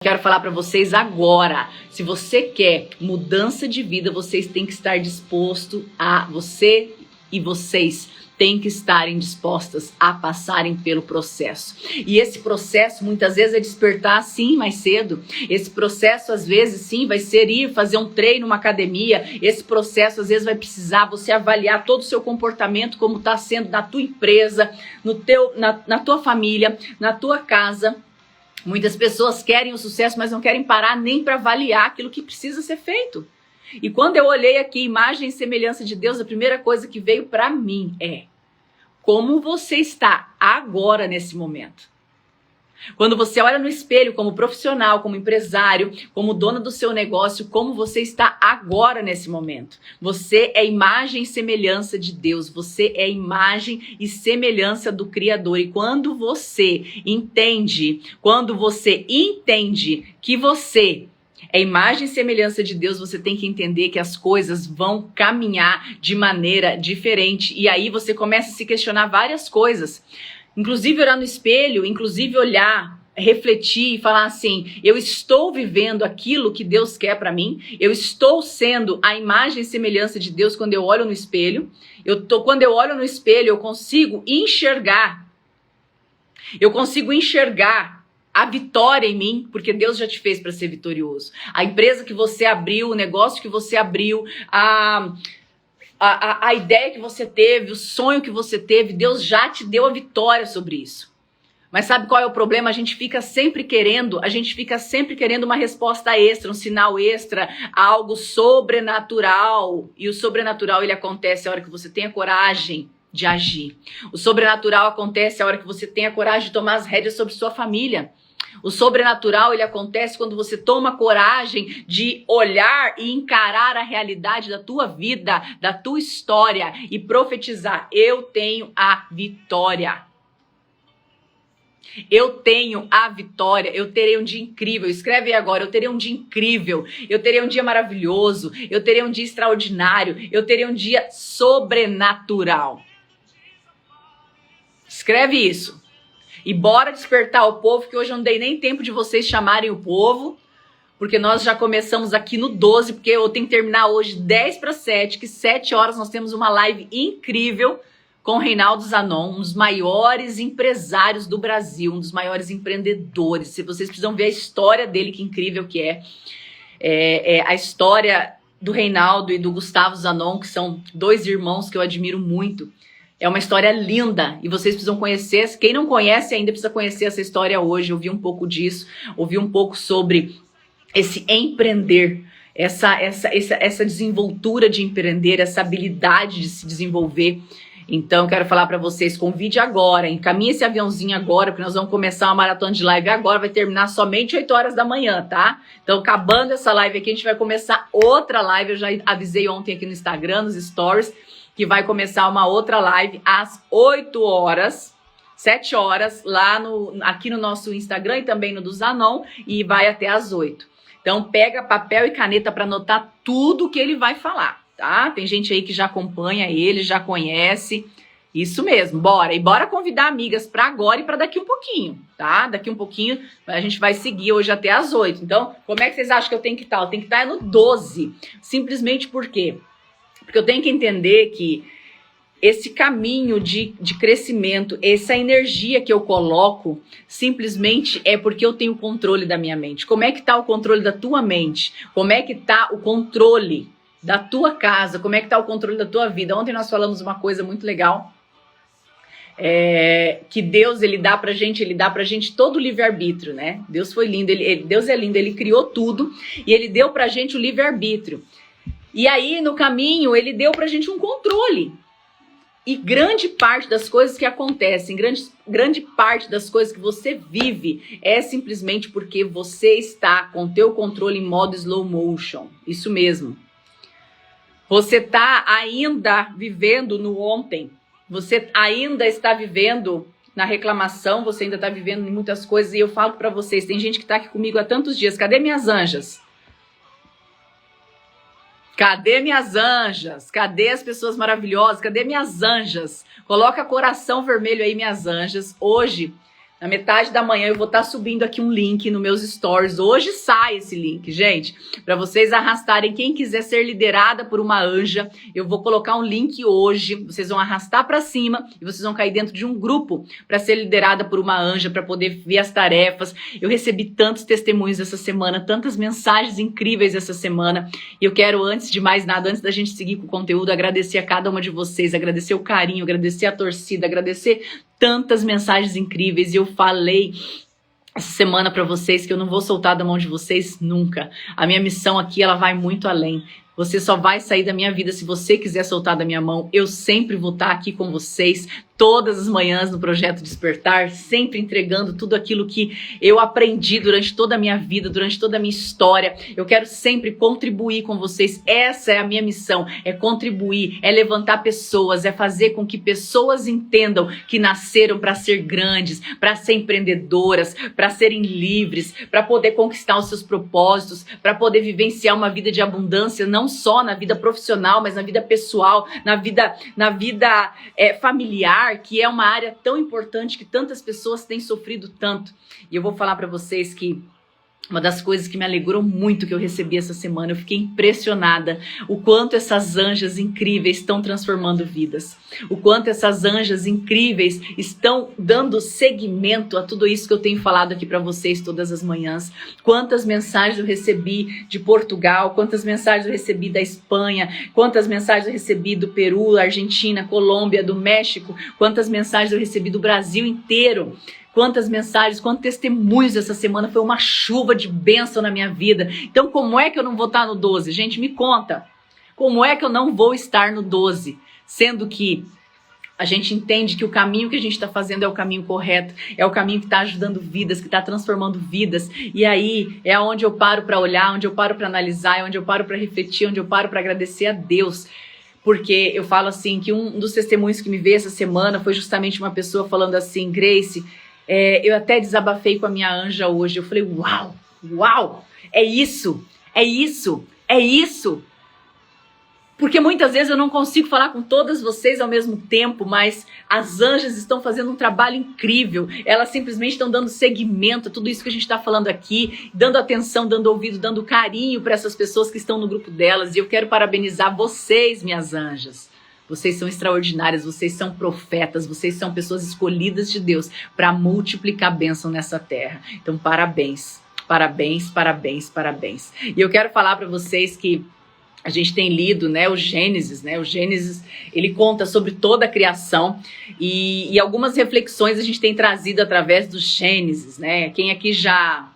Quero falar para vocês agora, se você quer mudança de vida, vocês têm que estar disposto a, você e vocês têm que estarem dispostas a passarem pelo processo. E esse processo muitas vezes é despertar sim mais cedo. Esse processo às vezes sim vai ser ir fazer um treino, uma academia. Esse processo às vezes vai precisar você avaliar todo o seu comportamento, como está sendo na tua empresa, na tua família, na tua casa. Muitas pessoas querem o sucesso, mas não querem parar nem para avaliar aquilo que precisa ser feito. E quando eu olhei aqui, imagem e semelhança de Deus, a primeira coisa que veio para mim é como você está agora nesse momento. Quando você olha no espelho como profissional, como empresário, como dona do seu negócio, como você está agora nesse momento. Você é imagem e semelhança de Deus, você é imagem e semelhança do Criador. E quando você entende que você é imagem e semelhança de Deus, você tem que entender que as coisas vão caminhar de maneira diferente. E aí você começa a se questionar várias coisas. Inclusive olhar no espelho, inclusive olhar, refletir e falar assim, eu estou vivendo aquilo que Deus quer para mim, eu estou sendo a imagem e semelhança de Deus quando eu olho no espelho, quando eu olho no espelho eu consigo enxergar a vitória em mim, porque Deus já te fez para ser vitorioso. A empresa que você abriu, o negócio que você abriu, a ideia que você teve, o sonho que você teve, Deus já te deu a vitória sobre isso. Mas sabe qual é o problema? A gente fica sempre querendo uma resposta extra, um sinal extra, algo sobrenatural. E o sobrenatural, ele acontece a hora que você tem a coragem de agir. O sobrenatural acontece a hora que você tem a coragem de tomar as rédeas sobre sua família. O sobrenatural, ele acontece quando você toma coragem de olhar e encarar a realidade da tua vida, da tua história e profetizar, eu tenho a vitória. Eu tenho a vitória, eu terei um dia incrível. Escreve aí agora, eu terei um dia incrível, eu terei um dia maravilhoso, eu terei um dia extraordinário, eu terei um dia sobrenatural. Escreve isso. E bora despertar o povo, que hoje eu não dei nem tempo de vocês chamarem o povo, porque nós já começamos aqui no 12, porque eu tenho que terminar hoje 10 para 7, que 7 horas nós temos uma live incrível com o Reinaldo Zanon, um dos maiores empresários do Brasil, um dos maiores empreendedores. Se vocês precisam ver a história dele, que incrível que é a história do Reinaldo e do Gustavo Zanon, que são dois irmãos que eu admiro muito. É uma história linda e vocês precisam conhecer. Quem não conhece ainda precisa conhecer essa história hoje, ouvir um pouco disso, ouvir um pouco sobre esse empreender, essa desenvoltura de empreender, essa habilidade de se desenvolver. Então, quero falar para vocês, convide agora, encaminhe esse aviãozinho agora, porque nós vamos começar uma maratona de live agora, vai terminar somente 8 horas da manhã, tá? Então, acabando essa live aqui, a gente vai começar outra live, eu já avisei ontem aqui no Instagram, nos stories, que vai começar uma outra live às 8 horas, 7 horas, aqui no nosso Instagram e também no do Zanon, e vai até às 8. Então, pega papel e caneta para anotar tudo que ele vai falar, tá? Tem gente aí que já acompanha ele, já conhece, isso mesmo, bora. E bora convidar amigas para agora e para daqui um pouquinho, tá? Daqui um pouquinho a gente vai seguir hoje até às 8. Então, como é que vocês acham que eu tenho que estar? Eu tenho que estar no 12, simplesmente por quê? Porque eu tenho que entender que esse caminho de crescimento, essa energia que eu coloco, simplesmente é porque eu tenho controle da minha mente. Como é que está o controle da tua mente? Como é que está o controle da tua casa? Como é que está o controle da tua vida? Ontem nós falamos uma coisa muito legal, que Deus, ele dá pra gente todo o livre-arbítrio, né? Deus foi lindo, Deus é lindo, ele criou tudo e ele deu pra gente o livre-arbítrio. E aí, no caminho, ele deu pra gente um controle. E grande parte das coisas que acontecem, grande parte das coisas que você vive é simplesmente porque você está com o teu controle em modo slow motion. Isso mesmo. Você está ainda vivendo no ontem. Você ainda está vivendo na reclamação, você ainda está vivendo em muitas coisas. E eu falo pra vocês, tem gente que está aqui comigo há tantos dias. Cadê minhas anjas? Cadê minhas anjas? Cadê as pessoas maravilhosas? Cadê minhas anjas? Coloca coração vermelho aí, minhas anjas. Hoje Na metade da manhã eu vou estar subindo aqui um link nos meus stories. Hoje sai esse link, gente, para vocês arrastarem. Quem quiser ser liderada por uma anja, eu vou colocar um link hoje. Vocês vão arrastar para cima e vocês vão cair dentro de um grupo para ser liderada por uma anja, para poder ver as tarefas. Eu recebi tantos testemunhos essa semana, tantas mensagens incríveis essa semana. E eu quero, antes de mais nada, antes da gente seguir com o conteúdo, agradecer a cada uma de vocês, agradecer o carinho, agradecer a torcida, agradecer tantas mensagens incríveis. E eu falei essa semana para vocês que eu não vou soltar da mão de vocês nunca. A minha missão aqui, ela vai muito além. Você só vai sair da minha vida se você quiser soltar da minha mão. Eu sempre vou estar aqui com vocês, todas as manhãs no Projeto Despertar, sempre entregando tudo aquilo que eu aprendi durante toda a minha vida, durante toda a minha história. Eu quero sempre contribuir com vocês. Essa é a minha missão, é contribuir, é levantar pessoas, é fazer com que pessoas entendam que nasceram para ser grandes, para ser empreendedoras, para serem livres, para poder conquistar os seus propósitos, para poder vivenciar uma vida de abundância, não só na vida profissional, mas na vida pessoal, na vida familiar, que é uma área tão importante que tantas pessoas têm sofrido tanto. E eu vou falar para vocês que uma das coisas que me alegrou muito que eu recebi essa semana, eu fiquei impressionada o quanto essas anjas incríveis estão transformando vidas. O quanto essas anjas incríveis estão dando seguimento a tudo isso que eu tenho falado aqui para vocês todas as manhãs. Quantas mensagens eu recebi de Portugal, quantas mensagens eu recebi da Espanha, quantas mensagens eu recebi do Peru, Argentina, Colômbia, do México, quantas mensagens eu recebi do Brasil inteiro. Quantas mensagens, quantos testemunhos essa semana, foi uma chuva de bênção na minha vida. Então como é que eu não vou estar no 12? Gente, me conta, como é que eu não vou estar no 12? Sendo que a gente entende que o caminho que a gente está fazendo é o caminho correto, é o caminho que está ajudando vidas, que está transformando vidas. E aí é onde eu paro para olhar, onde eu paro para analisar, é onde eu paro para refletir, onde eu paro para agradecer a Deus. Porque eu falo assim, que um dos testemunhos que me veio essa semana foi justamente uma pessoa falando assim: Grace, eu até desabafei com a minha anja hoje. Eu falei, uau, é isso. Porque muitas vezes eu não consigo falar com todas vocês ao mesmo tempo, mas as anjas estão fazendo um trabalho incrível. Elas simplesmente estão dando seguimento a tudo isso que a gente está falando aqui, dando atenção, dando ouvido, dando carinho para essas pessoas que estão no grupo delas. E eu quero parabenizar vocês, minhas anjas. Vocês são extraordinárias, vocês são profetas, vocês são pessoas escolhidas de Deus para multiplicar bênção nessa terra. Então, parabéns, parabéns, parabéns, parabéns. E eu quero falar para vocês que a gente tem lido, né, o Gênesis, O Gênesis, ele conta sobre toda a criação e algumas reflexões a gente tem trazido através do Gênesis, né? Quem aqui já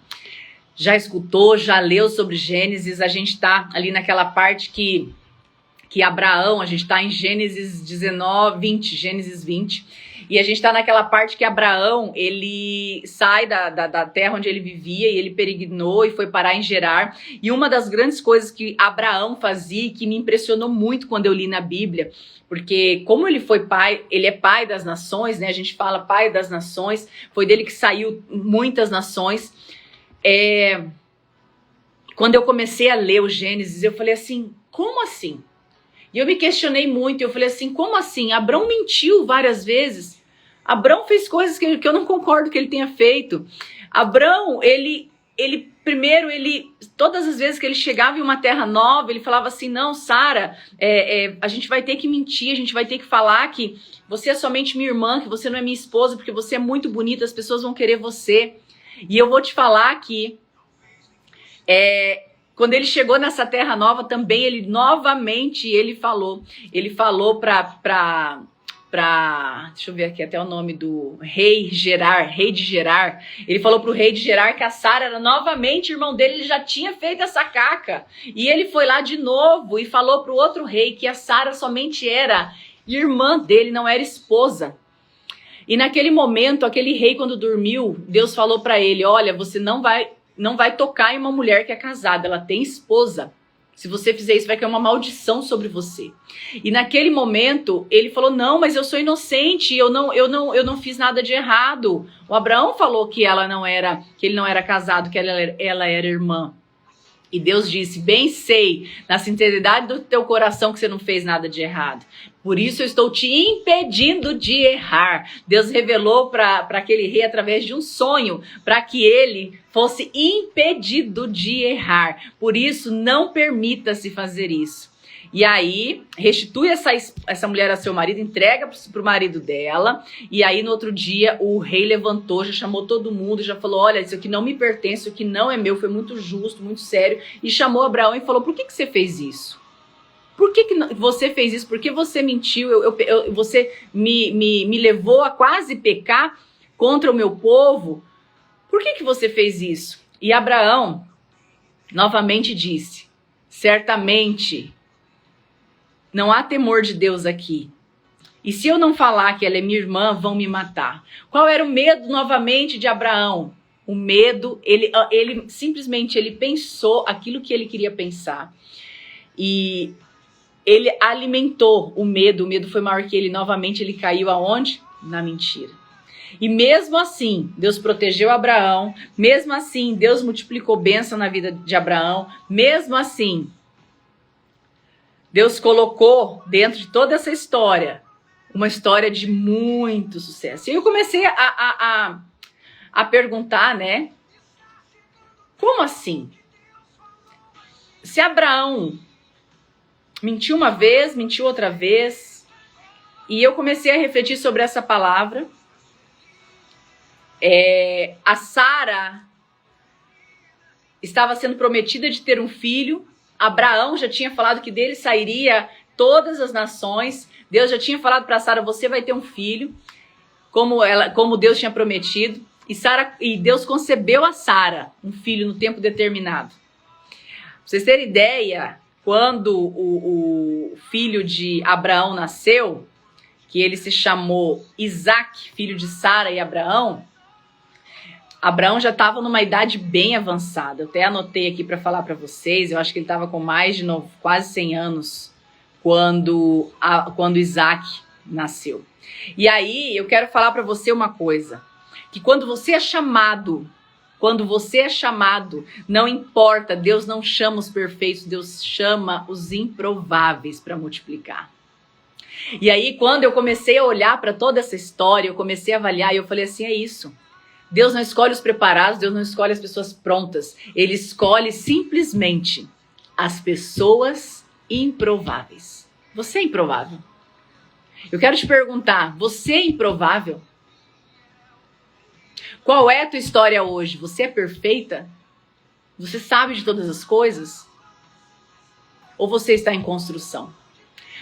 escutou, já leu sobre Gênesis, a gente está ali naquela parte que Abraão, a gente está em Gênesis 20, e a gente está naquela parte que Abraão, ele sai da terra onde ele vivia e ele peregrinou e foi parar em Gerar. E uma das grandes coisas que Abraão fazia e que me impressionou muito quando eu li na Bíblia, porque como ele foi pai, ele é pai das nações, né? A gente fala pai das nações, foi dele que saiu muitas nações. Quando eu comecei a ler o Gênesis, eu falei assim, como assim? E eu me questionei muito, eu falei assim, como assim? Abrão mentiu várias vezes. Abrão fez coisas que eu não concordo que ele tenha feito. Abrão, primeiro, todas as vezes que ele chegava em uma terra nova, ele falava assim, não, Sara, a gente vai ter que mentir, a gente vai ter que falar que você é somente minha irmã, que você não é minha esposa, porque você é muito bonita, as pessoas vão querer você. E eu vou te falar que quando ele chegou nessa terra nova também, ele falou para deixa eu ver aqui até o nome do rei de Gerar, ele falou pro rei de Gerar que a Sara era novamente irmão dele, ele já tinha feito essa caca, e ele foi lá de novo e falou pro outro rei que a Sara somente era irmã dele, não era esposa. E naquele momento, aquele rei quando dormiu, Deus falou para ele, olha, você não vai tocar em uma mulher que é casada, ela tem esposa. Se você fizer isso, vai cair uma maldição sobre você. E naquele momento, ele falou, não, mas eu sou inocente, eu não fiz nada de errado. O Abraão falou que ele não era casado, que ela era irmã. E Deus disse, bem sei, na sinceridade do teu coração, que você não fez nada de errado. Por isso eu estou te impedindo de errar. Deus revelou para aquele rei através de um sonho, para que ele fosse impedido de errar. Por isso, não permita-se fazer isso. E aí, restitui essa mulher a seu marido, entrega para o marido dela. E aí, no outro dia, o rei levantou, já chamou todo mundo, já falou, olha, isso aqui não me pertence, isso aqui não é meu, foi muito justo, muito sério. E chamou Abraão e falou, por que você fez isso? Por que você fez isso? Por que você mentiu? Você me levou a quase pecar contra o meu povo? Por que você fez isso? E Abraão novamente disse, certamente não há temor de Deus aqui. E se eu não falar que ela é minha irmã, vão me matar. Qual era o medo novamente de Abraão? O medo, ele simplesmente pensou aquilo que ele queria pensar. E ele alimentou o medo foi maior que ele. Novamente ele caiu aonde? Na mentira. E mesmo assim, Deus protegeu Abraão. Mesmo assim, Deus multiplicou bênção na vida de Abraão. Mesmo assim, Deus colocou dentro de toda essa história, uma história de muito sucesso. E eu comecei a perguntar, né? Como assim? Se Abraão mentiu uma vez, mentiu outra vez, e eu comecei a refletir sobre essa palavra. A Sara estava sendo prometida de ter um filho. Abraão já tinha falado que dele sairia todas as nações. Deus já tinha falado para Sara, você vai ter um filho, como Deus tinha prometido. E Deus concebeu a Sara um filho no tempo determinado. Pra vocês terem ideia, quando o filho de Abraão nasceu, que ele se chamou Isaac, filho de Sara e Abraão, Abraão já estava numa idade bem avançada. Eu até anotei aqui para falar para vocês. Eu acho que ele estava com mais de quase 100 anos quando Isaac nasceu. E aí eu quero falar para você uma coisa. Que quando você é chamado, não importa, Deus não chama os perfeitos, Deus chama os improváveis para multiplicar. E aí quando eu comecei a olhar para toda essa história, eu comecei a avaliar e eu falei assim, é isso. Deus não escolhe os preparados, Deus não escolhe as pessoas prontas. Ele escolhe simplesmente as pessoas improváveis. Você é improvável? Eu quero te perguntar, você é improvável? Qual é a tua história hoje? Você é perfeita? Você sabe de todas as coisas? Ou você está em construção?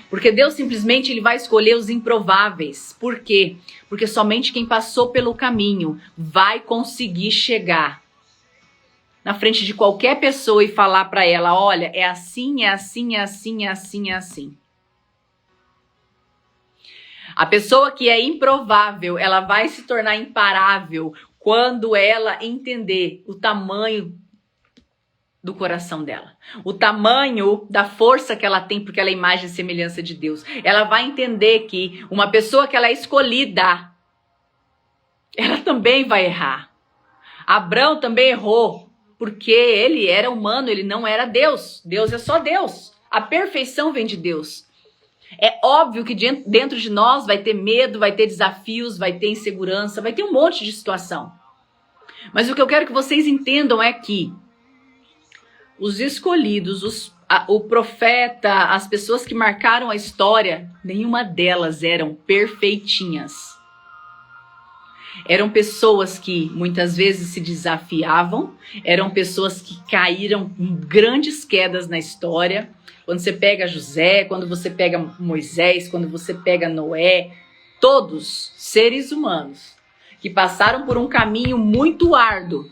Porque Deus simplesmente ele vai escolher os improváveis. Por quê? Porque somente quem passou pelo caminho vai conseguir chegar na frente de qualquer pessoa e falar para ela, olha, é assim, é assim, é assim, é assim, é assim. A pessoa que é improvável, ela vai se tornar imparável quando ela entender o tamanho do coração dela, o tamanho da força que ela tem, porque ela é imagem e semelhança de Deus. Ela vai entender que uma pessoa que ela é escolhida, ela também vai errar. Abraão também errou, porque ele era humano, ele não era Deus. Deus é só Deus. A perfeição vem de Deus. É óbvio que dentro de nós vai ter medo, vai ter desafios, vai ter insegurança, vai ter um monte de situação. Mas o que eu quero que vocês entendam é que os escolhidos, o profeta, as pessoas que marcaram a história, nenhuma delas eram perfeitinhas. Eram pessoas que muitas vezes se desafiavam, eram pessoas que caíram em grandes quedas na história. Quando você pega José, quando você pega Moisés, quando você pega Noé, todos seres humanos que passaram por um caminho muito árduo,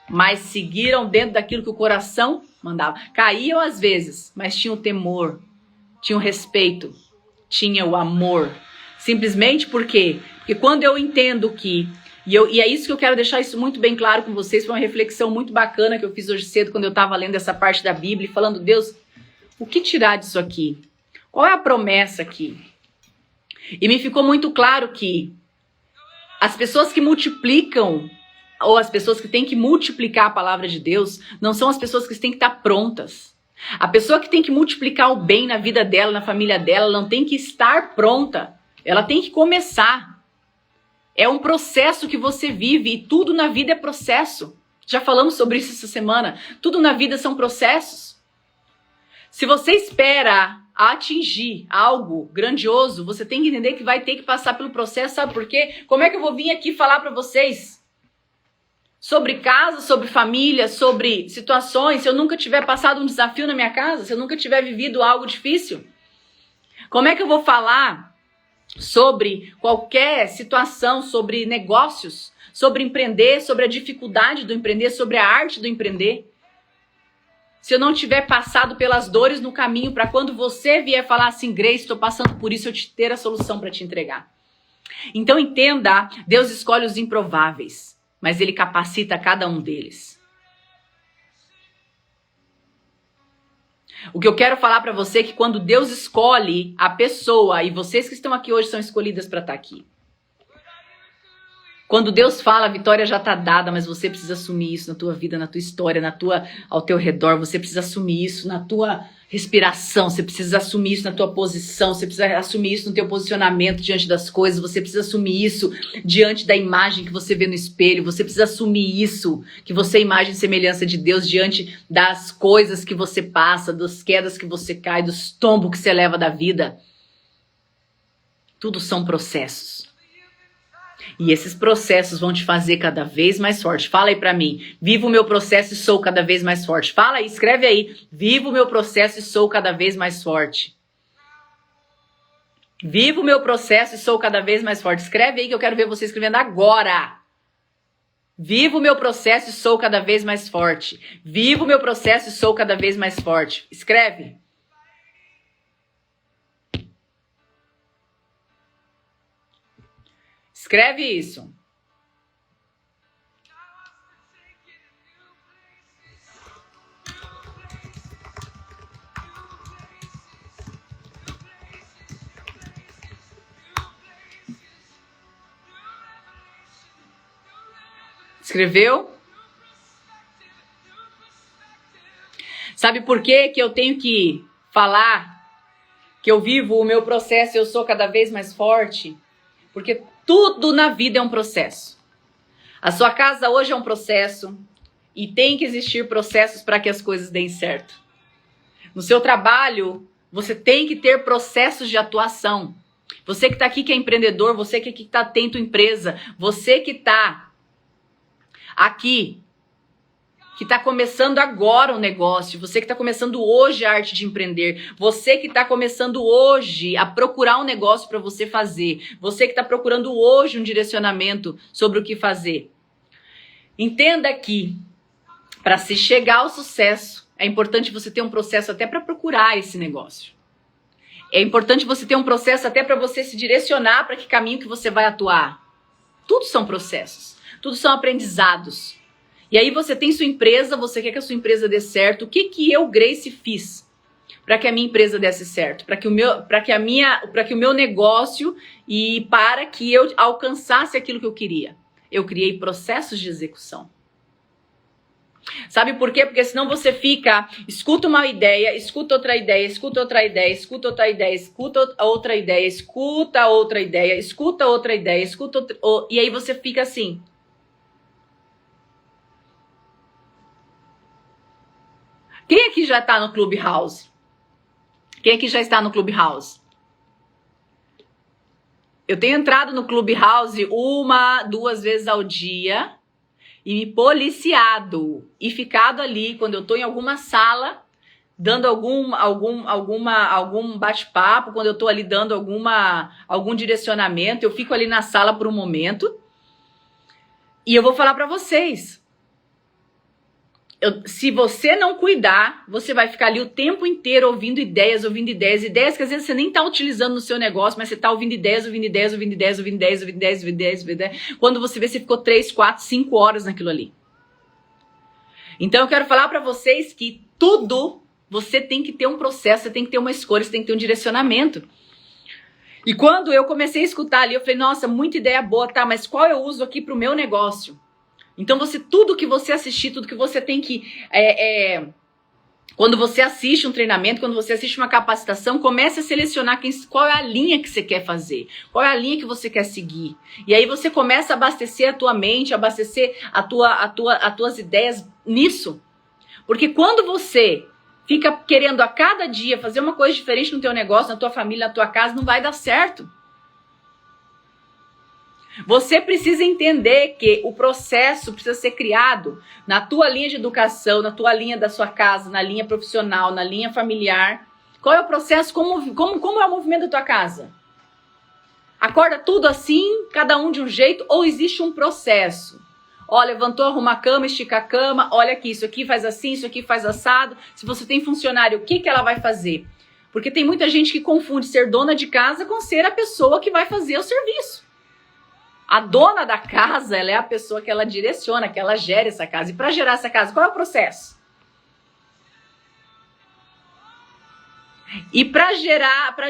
mas seguiram dentro daquilo que o coração mandava. Caíam às vezes, mas tinham temor, tinham respeito, tinham o amor. Simplesmente por quê? Porque quando eu entendo que, e é isso que eu quero deixar isso muito bem claro com vocês, foi uma reflexão muito bacana que eu fiz hoje cedo quando eu estava lendo essa parte da Bíblia e falando, Deus, o que tirar disso aqui? Qual é a promessa aqui? E me ficou muito claro que as pessoas que multiplicam ou as pessoas que têm que multiplicar a palavra de Deus, não são as pessoas que têm que estar prontas. A pessoa que tem que multiplicar o bem na vida dela, na família dela, ela não tem que estar pronta. Ela tem que começar. É um processo que você vive e tudo na vida é processo. Já falamos sobre isso essa semana. Tudo na vida são processos. Se você espera atingir algo grandioso, você tem que entender que vai ter que passar pelo processo, sabe por quê? Como é que eu vou vir aqui falar para vocês sobre casa, sobre família, sobre situações, se eu nunca tiver passado um desafio na minha casa, se eu nunca tiver vivido algo difícil? Como é que eu vou falar sobre qualquer situação, sobre negócios, sobre empreender, sobre a dificuldade do empreender, sobre a arte do empreender? Se eu não tiver passado pelas dores no caminho, para quando você vier falar assim, Grace, estou passando por isso, eu te ter a solução para te entregar. Então entenda, Deus escolhe os improváveis, mas Ele capacita cada um deles. O que eu quero falar para você é que quando Deus escolhe a pessoa, e vocês que estão aqui hoje são escolhidas para estar aqui. Quando Deus fala, a vitória já está dada, mas você precisa assumir isso na tua vida, na tua história, ao teu redor. Você precisa assumir isso na tua respiração, você precisa assumir isso na tua posição, você precisa assumir isso no teu posicionamento diante das coisas, você precisa assumir isso diante da imagem que você vê no espelho, você precisa assumir isso, que você é imagem e semelhança de Deus diante das coisas que você passa, das quedas que você cai, dos tombos que você leva da vida. Tudo são processos. E esses processos vão te fazer cada vez mais forte. Fala aí pra mim. Vivo o meu processo e sou cada vez mais forte. Fala aí, escreve aí. Vivo o meu processo e sou cada vez mais forte. Vivo o meu processo e sou cada vez mais forte. Escreve aí que eu quero ver você escrevendo agora. Vivo o meu processo e sou cada vez mais forte. Vivo o meu processo e sou cada vez mais forte. Escreve. Escreve isso. Escreveu? Sabe por que eu tenho que falar que eu vivo o meu processo e eu sou cada vez mais forte? Porque tudo na vida é um processo. A sua casa hoje é um processo e tem que existir processos para que as coisas deem certo. No seu trabalho, você tem que ter processos de atuação. Você que está aqui que é empreendedor, você que está atento à empresa, você que está aqui, que está começando agora o negócio, você que está começando hoje a arte de empreender, você que está começando hoje a procurar um negócio para você fazer, você que está procurando hoje um direcionamento sobre o que fazer. Entenda que para se chegar ao sucesso, é importante você ter um processo até para procurar esse negócio. É importante você ter um processo até para você se direcionar para que caminho que você vai atuar. Tudo são processos, tudo são aprendizados. E aí você tem sua empresa, você quer que a sua empresa dê certo. O que eu, Grace, fiz para que a minha empresa desse certo? Para que o meu negócio e para que eu alcançasse aquilo que eu queria? Eu criei processos de execução. Sabe por quê? Porque senão você escuta uma ideia, escuta outra ideia, escuta outra ideia, escuta outra ideia, escuta outra ideia, escuta outra ideia, escuta outra ideia, escuta outra... E aí você fica assim... Quem aqui já está no Clubhouse? Quem aqui já está no Clubhouse? Eu tenho entrado no Clubhouse 1, 2 vezes ao dia e me policiado. E ficado ali, quando eu estou em alguma sala, dando algum bate-papo, quando eu estou ali dando algum direcionamento, eu fico ali na sala por um momento. E eu vou falar para vocês. Se você não cuidar, você vai ficar ali o tempo inteiro ouvindo ideias que às vezes você nem está utilizando no seu negócio, mas você está ouvindo ideias. Quando você vê, você ficou 3, 4, 5 horas naquilo ali. Então eu quero falar para vocês que tudo você tem que ter um processo, você tem que ter uma escolha, você tem que ter um direcionamento. E quando eu comecei a escutar ali, eu falei, nossa, muita ideia boa, tá, mas qual eu uso aqui para o meu negócio? Então tudo que você assistir, tudo que você tem que... Quando você assiste um treinamento, quando você assiste uma capacitação, comece a selecionar qual é a linha que você quer fazer, qual é a linha que você quer seguir. E aí você começa a abastecer a tua mente, abastecer as tuas ideias nisso. Porque quando você fica querendo a cada dia fazer uma coisa diferente no teu negócio, na tua família, na tua casa, não vai dar certo. Você precisa entender que o processo precisa ser criado na tua linha de educação, na tua linha da sua casa, na linha profissional, na linha familiar. Qual é o processo? Como é o movimento da tua casa? Acorda tudo assim, cada um de um jeito, ou existe um processo? Ó, levantou, arruma a cama, estica a cama, olha aqui, isso aqui faz assim, isso aqui faz assado. Se você tem funcionário, o que ela vai fazer? Porque tem muita gente que confunde ser dona de casa com ser a pessoa que vai fazer o serviço. A dona da casa, ela é a pessoa que ela direciona, que ela gera essa casa. E para gerar essa casa, qual é o processo? E para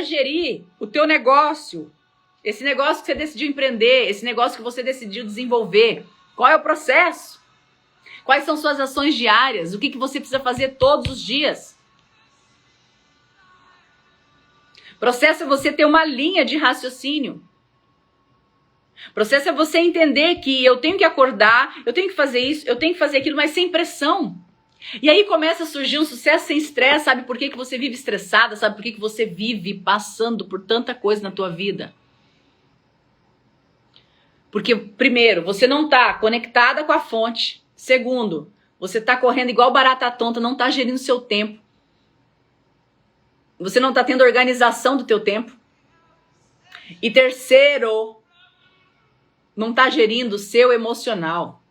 gerir o teu negócio, esse negócio que você decidiu empreender, esse negócio que você decidiu desenvolver, qual é o processo? Quais são suas ações diárias? O que você precisa fazer todos os dias? Processo é você ter uma linha de raciocínio. Processo é você entender que eu tenho que acordar, eu tenho que fazer isso, eu tenho que fazer aquilo, mas sem pressão. E aí começa a surgir um sucesso sem estresse. Sabe por que você vive estressada? Sabe por que você vive passando por tanta coisa na tua vida? Porque, primeiro, você não está conectada com a fonte. Segundo, você está correndo igual barata tonta, não está gerindo o seu tempo. Você não está tendo organização do teu tempo. E terceiro, não está gerindo o seu emocional.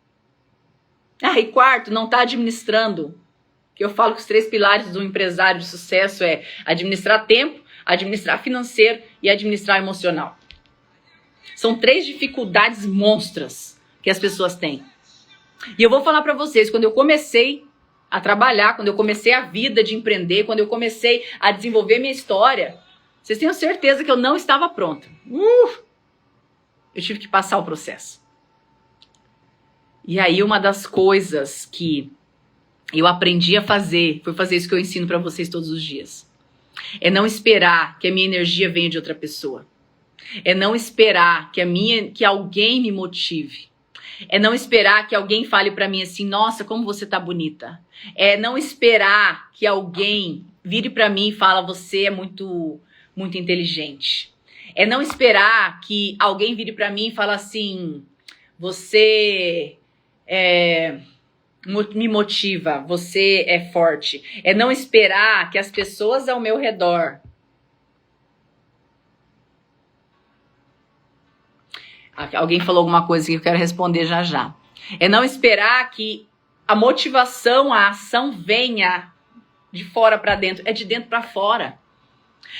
E quarto, não está administrando. Que eu falo que os 3 pilares do empresário de sucesso é administrar tempo, administrar financeiro e administrar emocional. São 3 dificuldades monstras que as pessoas têm. E eu vou falar para vocês, quando eu comecei a trabalhar, quando eu comecei a vida de empreender, quando eu comecei a desenvolver minha história, vocês tenham certeza que eu não estava pronta. Eu tive que passar o processo. E aí uma das coisas que eu aprendi a fazer, foi fazer isso que eu ensino para vocês todos os dias. É não esperar que a minha energia venha de outra pessoa. É não esperar que alguém me motive. É não esperar que alguém fale para mim assim, nossa, como você tá bonita. É não esperar que alguém vire para mim e fala, você é muito, muito inteligente. É não esperar que alguém vire para mim e fale assim, você me motiva, você é forte. É não esperar que as pessoas ao meu redor alguém falou alguma coisa que eu quero responder já já. É não esperar que a motivação, a ação venha de fora para dentro, é de dentro para fora.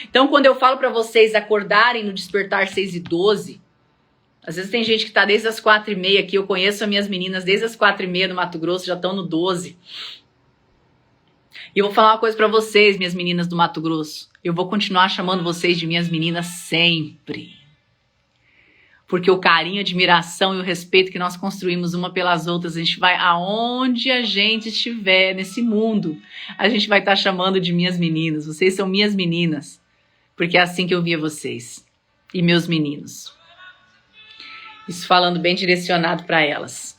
Então, quando eu falo para vocês acordarem no Despertar 6:12, às vezes tem gente que tá desde as 4:30 aqui, eu conheço as minhas meninas desde as 4:30 no Mato Grosso, já estão no 12. E eu vou falar uma coisa para vocês, minhas meninas do Mato Grosso. Eu vou continuar chamando vocês de minhas meninas sempre. Porque o carinho, a admiração e o respeito que nós construímos uma pelas outras, a gente vai aonde a gente estiver nesse mundo, a gente vai estar chamando de minhas meninas. Vocês são minhas meninas, porque é assim que eu via vocês e meus meninos. Isso falando bem direcionado para elas.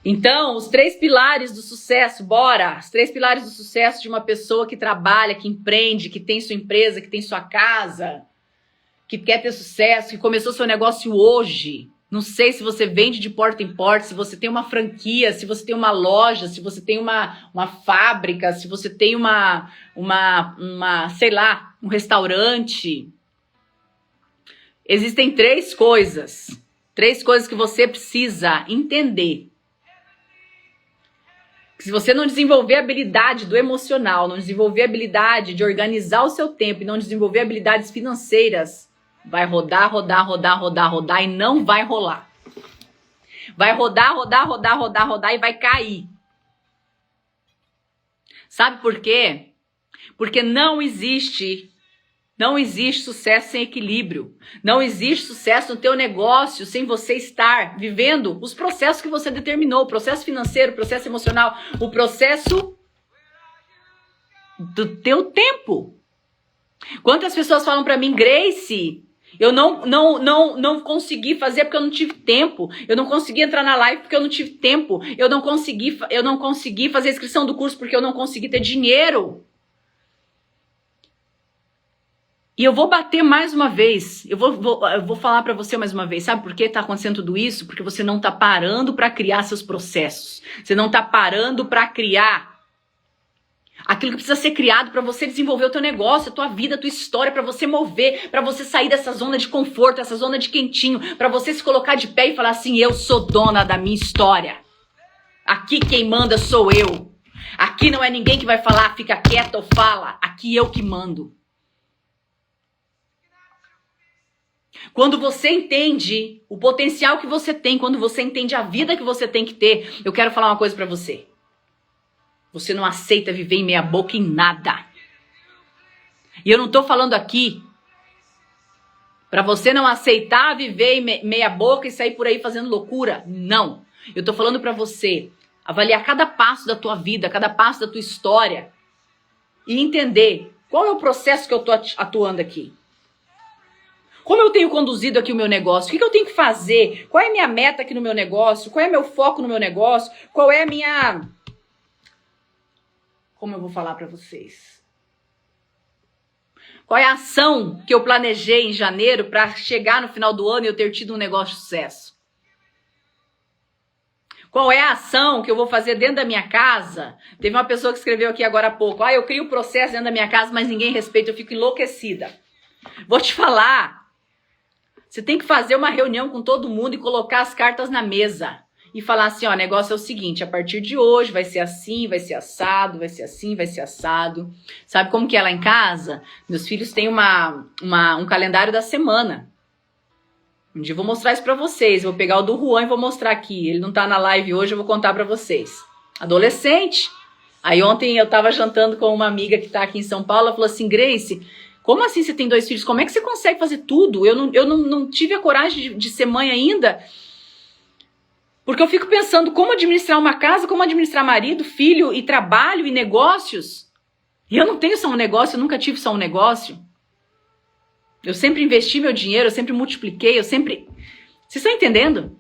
Então, os 3 pilares do sucesso, bora! Os 3 pilares do sucesso de uma pessoa que trabalha, que empreende, que tem sua empresa, que tem sua casa, que quer ter sucesso, que começou seu negócio hoje. Não sei se você vende de porta em porta, se você tem uma franquia, se você tem uma loja, se você tem uma fábrica, se você tem sei lá, um restaurante. Existem 3 coisas. 3 coisas que você precisa entender. Se você não desenvolver a habilidade do emocional, não desenvolver a habilidade de organizar o seu tempo e não desenvolver habilidades financeiras, vai rodar e não vai rolar. Vai rodar e vai cair. Sabe por quê? Porque não existe Não existe sucesso sem equilíbrio. Não existe sucesso no teu negócio sem você estar vivendo os processos que você determinou. O processo financeiro, o processo emocional, o processo do teu tempo. Quantas pessoas falam pra mim, Grace, eu não consegui fazer porque eu não tive tempo. Eu não consegui entrar na live porque eu não tive tempo. Eu não consegui fazer a inscrição do curso porque eu não consegui ter dinheiro. E eu vou bater mais uma vez, eu vou falar pra você mais uma vez, sabe por que tá acontecendo tudo isso? Porque você não tá parando pra criar seus processos, você não tá parando pra criar aquilo que precisa ser criado pra você desenvolver o teu negócio, a tua vida, a tua história, pra você mover, pra você sair dessa zona de conforto, essa zona de quentinho, pra você se colocar de pé e falar assim, eu sou dona da minha história, aqui quem manda sou eu, aqui não é ninguém que vai falar, fica quieta ou fala, aqui eu que mando. Quando você entende o potencial que você tem, quando você entende a vida que você tem que ter, eu quero falar uma coisa pra você. Você não aceita viver em meia boca em nada. E eu não tô falando aqui pra você não aceitar viver em meia boca e sair por aí fazendo loucura. Não. Eu tô falando pra você avaliar cada passo da tua vida, cada passo da tua história e entender qual é o processo que eu tô atuando aqui. Como eu tenho conduzido aqui o meu negócio? O que eu tenho que fazer? Qual é a minha meta aqui no meu negócio? Qual é meu foco no meu negócio? Qual é a minha... Como eu vou falar para vocês? Qual é a ação que eu planejei em janeiro para chegar no final do ano e eu ter tido um negócio de sucesso? Qual é a ação que eu vou fazer dentro da minha casa? Teve uma pessoa que escreveu aqui agora há pouco. Eu crio o processo dentro da minha casa, mas ninguém respeita, eu fico enlouquecida. Vou te falar. Você tem que fazer uma reunião com todo mundo e colocar as cartas na mesa. E falar assim, ó, o negócio é o seguinte, a partir de hoje vai ser assim, vai ser assado, vai ser assim, vai ser assado. Sabe como que é lá em casa? Meus filhos têm um calendário da semana. Um dia eu vou mostrar isso pra vocês. Eu vou pegar o do Juan e vou mostrar aqui. Ele não tá na live hoje, eu vou contar pra vocês. Adolescente. Aí ontem eu tava jantando com uma amiga que tá aqui em São Paulo. Ela falou assim, Grace... Como assim você tem 2 filhos? Como é que você consegue fazer tudo? Eu não tive a coragem de ser mãe ainda. Porque eu fico pensando como administrar uma casa, como administrar marido, filho e trabalho e negócios. E eu não tenho só um negócio, eu nunca tive só um negócio. Eu sempre investi meu dinheiro, eu sempre multipliquei, Vocês estão entendendo?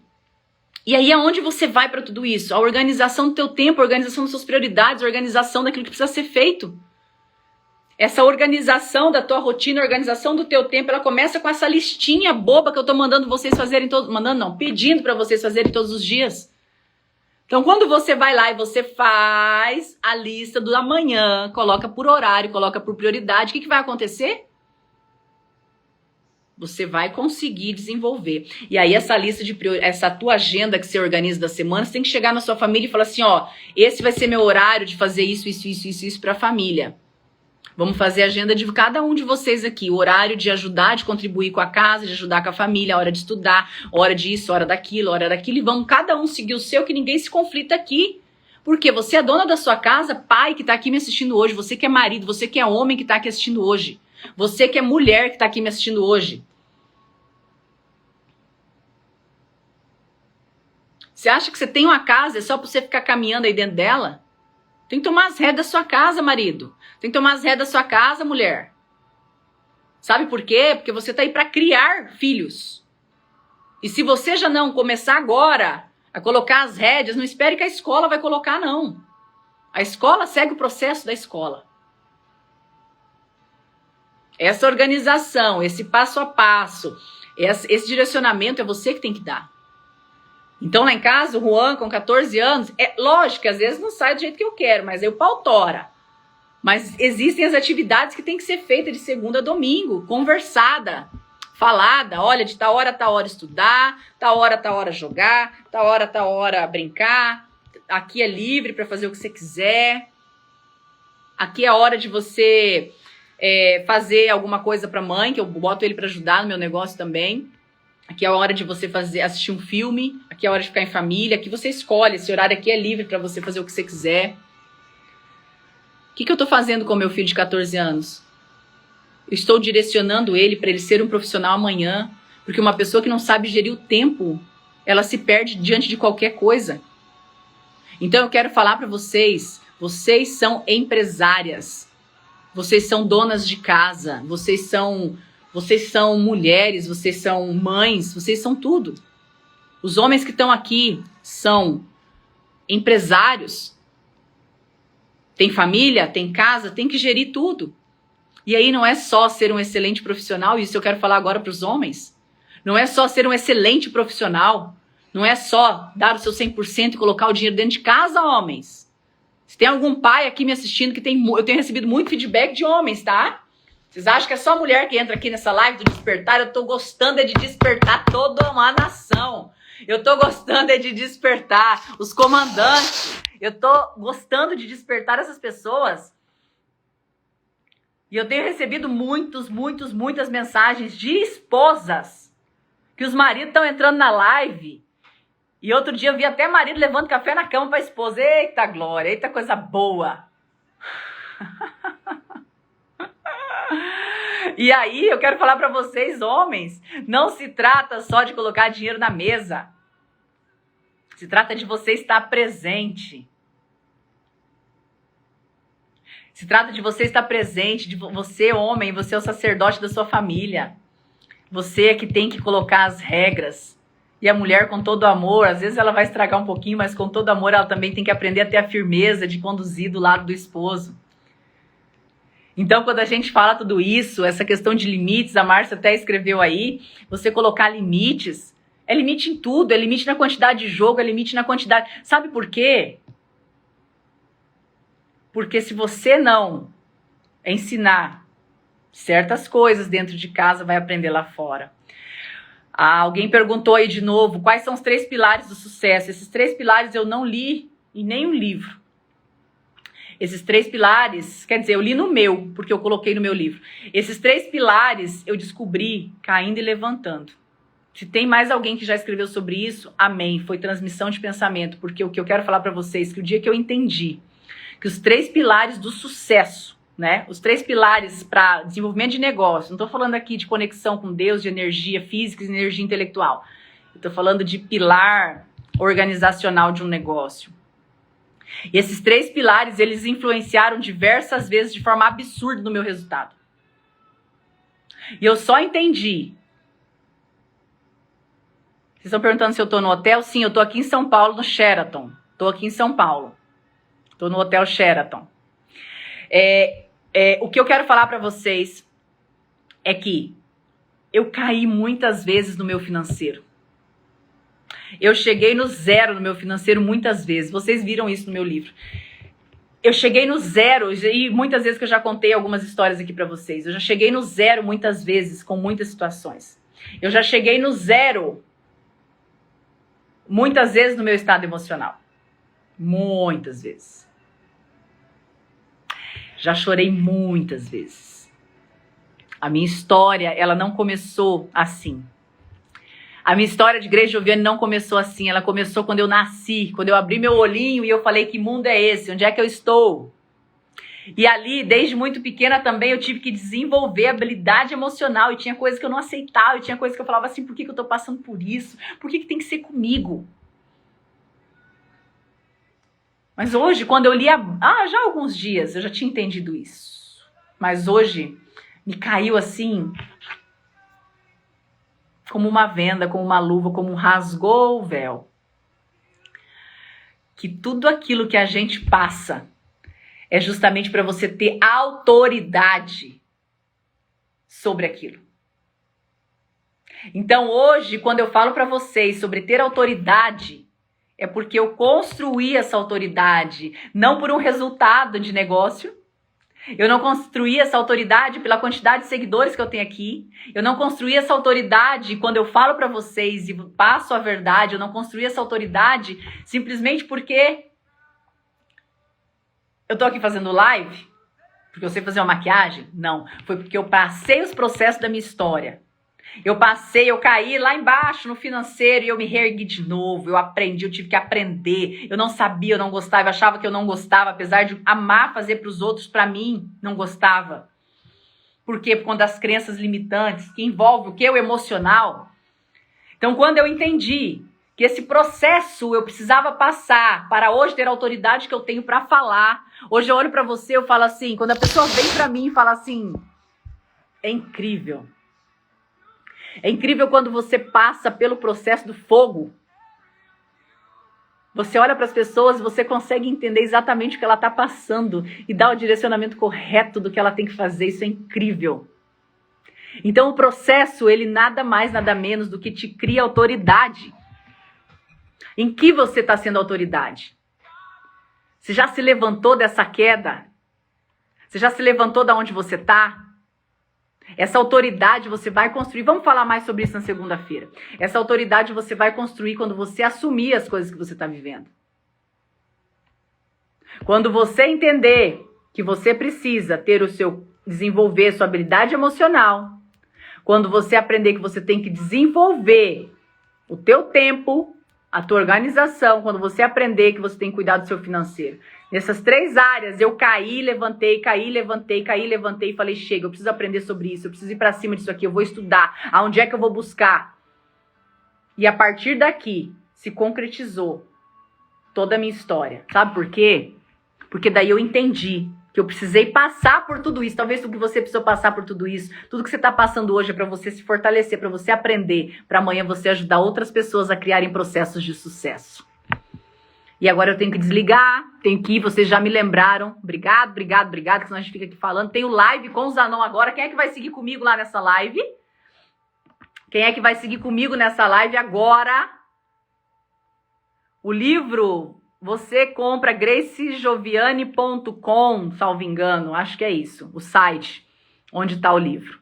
E aí aonde você vai para tudo isso? A organização do teu tempo, a organização das suas prioridades, a organização daquilo que precisa ser feito. Essa organização da tua rotina, a organização do teu tempo, ela começa com essa listinha boba que eu tô mandando vocês fazerem todos, pedindo para vocês fazerem todos os dias. Então, quando você vai lá e você faz a lista do amanhã, coloca por horário, coloca por prioridade, o que vai acontecer? Você vai conseguir desenvolver. E aí essa lista essa tua agenda que você organiza da semana, você tem que chegar na sua família e falar assim, ó, esse vai ser meu horário de fazer isso para a família. Vamos fazer a agenda de cada um de vocês aqui. O horário de ajudar, de contribuir com a casa, de ajudar com a família, a hora de estudar, hora disso, hora daquilo, hora daquilo. E vamos cada um seguir o seu, que ninguém se conflita aqui. Porque você é dona da sua casa, pai que tá aqui me assistindo hoje. Você que é marido, você que é homem que tá aqui assistindo hoje. Você que é mulher que tá aqui me assistindo hoje. Você acha que você tem uma casa, é só pra você ficar caminhando aí dentro dela? Tem que tomar as rédeas da sua casa, marido. Tem que tomar as rédeas da sua casa, mulher. Sabe por quê? Porque você tá aí para criar filhos. E se você já não começar agora a colocar as rédeas, não espere que a escola vai colocar, não. A escola segue o processo da escola. Essa organização, esse passo a passo, esse direcionamento é você que tem que dar. Então lá em casa, o Juan com 14 anos, é lógico que às vezes não sai do jeito que eu quero, mas aí o pau tora. Mas existem as atividades que tem que ser feitas de segunda a domingo, conversada, falada, olha, de tal hora estudar, tal hora jogar, tal hora brincar, aqui é livre para fazer o que você quiser, aqui é a hora de você fazer alguma coisa para mãe, que eu boto ele para ajudar no meu negócio também. Aqui é a hora de você assistir um filme, aqui é a hora de ficar em família, aqui você escolhe, esse horário aqui é livre para você fazer o que você quiser. O que eu tô fazendo com meu filho de 14 anos? Eu estou direcionando ele para ele ser um profissional amanhã, porque uma pessoa que não sabe gerir o tempo, ela se perde diante de qualquer coisa. Então eu quero falar para vocês, vocês são empresárias, vocês são donas de casa, vocês são mulheres, vocês são mães, vocês são tudo. Os homens que estão aqui são empresários, tem família, tem casa, tem que gerir tudo. E aí não é só ser um excelente profissional, isso eu quero falar agora para os homens. Não é só ser um excelente profissional, não é só dar o seu 100% e colocar o dinheiro dentro de casa, homens. Se tem algum pai aqui me assistindo que eu tenho recebido muito feedback de homens, tá? Vocês acham que é só mulher que entra aqui nessa live do despertar? Eu tô gostando de despertar toda uma nação. Eu tô gostando de despertar os comandantes. Eu tô gostando de despertar essas pessoas. E eu tenho recebido muitas mensagens de esposas que os maridos estão entrando na live. E outro dia eu vi até marido levando café na cama para a esposa. Eita glória, eita coisa boa. E aí eu quero falar para vocês, homens, não se trata só de colocar dinheiro na mesa. Se trata de você estar presente. Se trata de você estar presente, de você, homem, você é o sacerdote da sua família. Você é que tem que colocar as regras. E a mulher, com todo amor, às vezes ela vai estragar um pouquinho, mas com todo amor ela também tem que aprender a ter a firmeza de conduzir do lado do esposo. Então, quando a gente fala tudo isso, essa questão de limites, a Márcia até escreveu aí, você colocar limites, é limite em tudo, é limite na quantidade de jogo, é limite na quantidade... Sabe por quê? Porque se você não ensinar certas coisas dentro de casa, vai aprender lá fora. Alguém perguntou aí de novo, quais são os 3 pilares do sucesso? Esses 3 pilares eu não li em nenhum livro. Esses 3 pilares, quer dizer, eu li no meu, porque eu coloquei no meu livro. Esses 3 pilares eu descobri caindo e levantando. Se tem mais alguém que já escreveu sobre isso, amém. Foi transmissão de pensamento, porque o que eu quero falar para vocês, que o dia que eu entendi que os 3 pilares do sucesso, né? Os 3 pilares para desenvolvimento de negócio. Não estou falando aqui de conexão com Deus, de energia física e energia intelectual. Estou falando de pilar organizacional de um negócio. E esses 3 pilares, eles influenciaram diversas vezes de forma absurda no meu resultado. E eu só entendi. Vocês estão perguntando se eu estou no hotel? Sim, eu estou aqui em São Paulo, no Sheraton. Estou aqui em São Paulo. Estou no Hotel Sheraton. O que eu quero falar para vocês é que eu caí muitas vezes no meu financeiro. Eu cheguei no zero no meu financeiro muitas vezes. Vocês viram isso no meu livro. Eu cheguei no zero, e muitas vezes que eu já contei algumas histórias aqui para vocês. Eu já cheguei no zero muitas vezes, com muitas situações. Eu já cheguei no zero muitas vezes no meu estado emocional. Muitas vezes. Já chorei muitas vezes. A minha história, ela não começou assim. A minha história de Grace Giovanni não começou assim. Ela começou quando eu nasci, quando eu abri meu olhinho e eu falei, que mundo é esse? Onde é que eu estou? E ali, desde muito pequena também, eu tive que desenvolver habilidade emocional. E tinha coisas que eu não aceitava, e tinha coisas que eu falava assim, por que eu tô passando por isso? Por que tem que ser comigo? Mas hoje, quando eu li, já há alguns dias, eu já tinha entendido isso. Mas hoje, me caiu assim, como uma venda, como uma luva, como rasgou o véu. Que tudo aquilo que a gente passa é justamente para você ter autoridade sobre aquilo. Então hoje, quando eu falo para vocês sobre ter autoridade, é porque eu construí essa autoridade, não por um resultado de negócio. Eu não construí essa autoridade pela quantidade de seguidores que eu tenho aqui. Eu não construí essa autoridade quando eu falo para vocês e passo a verdade. Eu não construí essa autoridade simplesmente porque eu tô aqui fazendo live, porque eu sei fazer uma maquiagem. Não, foi porque eu passei os processos da minha história. Eu caí lá embaixo no financeiro e eu me reergui de novo, eu aprendi, eu tive que aprender, eu não sabia, eu não gostava, eu achava que eu não gostava, apesar de amar fazer para os outros, para mim, não gostava. Por quê? Por conta das crenças limitantes, que envolve o que? O emocional. Então, quando eu entendi que esse processo eu precisava passar para hoje ter a autoridade que eu tenho para falar, hoje eu olho para você, eu falo assim, quando a pessoa vem para mim e fala assim, é incrível. É incrível quando você passa pelo processo do fogo. Você olha para as pessoas e você consegue entender exatamente o que ela está passando e dar o direcionamento correto do que ela tem que fazer. Isso é incrível. Então o processo, ele nada mais, nada menos do que te cria autoridade. Em que você está sendo autoridade? Você já se levantou dessa queda? Você já se levantou da onde você está? Essa autoridade você vai construir. Vamos falar mais sobre isso na segunda-feira. Essa autoridade você vai construir quando você assumir as coisas que você está vivendo. Quando você entender que você precisa ter desenvolver sua habilidade emocional. Quando você aprender que você tem que desenvolver o teu tempo, a tua organização. Quando você aprender que você tem que cuidar do seu financeiro. Nessas 3 áreas, eu caí, levantei e falei, chega, eu preciso aprender sobre isso, eu preciso ir pra cima disso aqui, eu vou estudar, aonde é que eu vou buscar? E a partir daqui, se concretizou toda a minha história. Sabe por quê? Porque daí eu entendi que eu precisei passar por tudo isso. Talvez o que você precisou passar por tudo isso, tudo que você tá passando hoje é pra você se fortalecer, pra você aprender, pra amanhã você ajudar outras pessoas a criarem processos de sucesso. E agora eu tenho que desligar, tenho que ir, vocês já me lembraram. Obrigado, que senão a gente fica aqui falando. Tem o live com o Zanon agora. Quem é que vai seguir comigo lá nessa live? Quem é que vai seguir comigo nessa live agora? O livro você compra gracejoviane.com, salvo engano, acho que é isso, o site onde está o livro.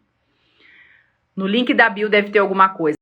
No link da bio deve ter alguma coisa.